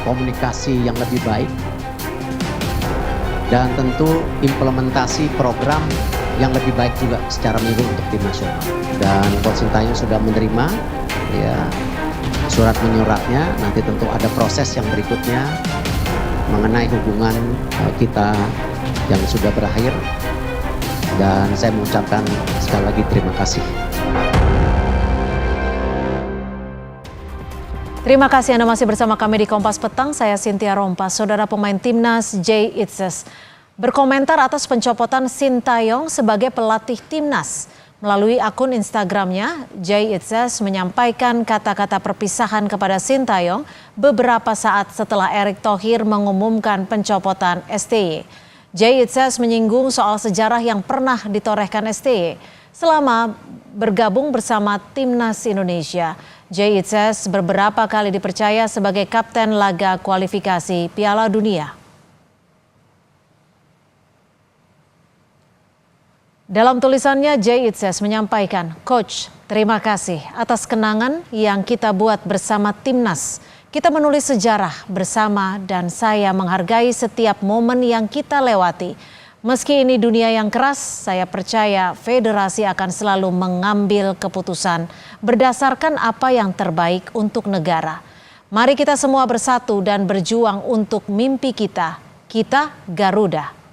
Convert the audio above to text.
komunikasi yang lebih baik, dan tentu implementasi program yang lebih baik juga secara menyeluruh untuk tim nasional. Dan Coach Sintayong sudah menerima ya surat menyuratnya. Nanti tentu ada proses yang berikutnya mengenai hubungan kita yang sudah berakhir. Dan saya mengucapkan sekali lagi terima kasih. Terima kasih Anda masih bersama kami di Kompas Petang. Saya Cynthia Rompas. Saudara pemain timnas Jay Itzes berkomentar atas pencopotan Sintayong sebagai pelatih timnas. Melalui akun Instagramnya, Jay Itzes menyampaikan kata-kata perpisahan kepada Sintayong beberapa saat setelah Erick Thohir mengumumkan pencopotan STY. Jay Itzes menyinggung soal sejarah yang pernah ditorehkan STY selama bergabung bersama timnas Indonesia. Jay Itzes beberapa kali dipercaya sebagai kapten laga kualifikasi Piala Dunia. Dalam tulisannya, Jay Itzes menyampaikan, "Coach, terima kasih atas kenangan yang kita buat bersama timnas. Kita menulis sejarah bersama dan saya menghargai setiap momen yang kita lewati. Meski ini dunia yang keras, saya percaya federasi akan selalu mengambil keputusan berdasarkan apa yang terbaik untuk negara. Mari kita semua bersatu dan berjuang untuk mimpi kita. Kita Garuda."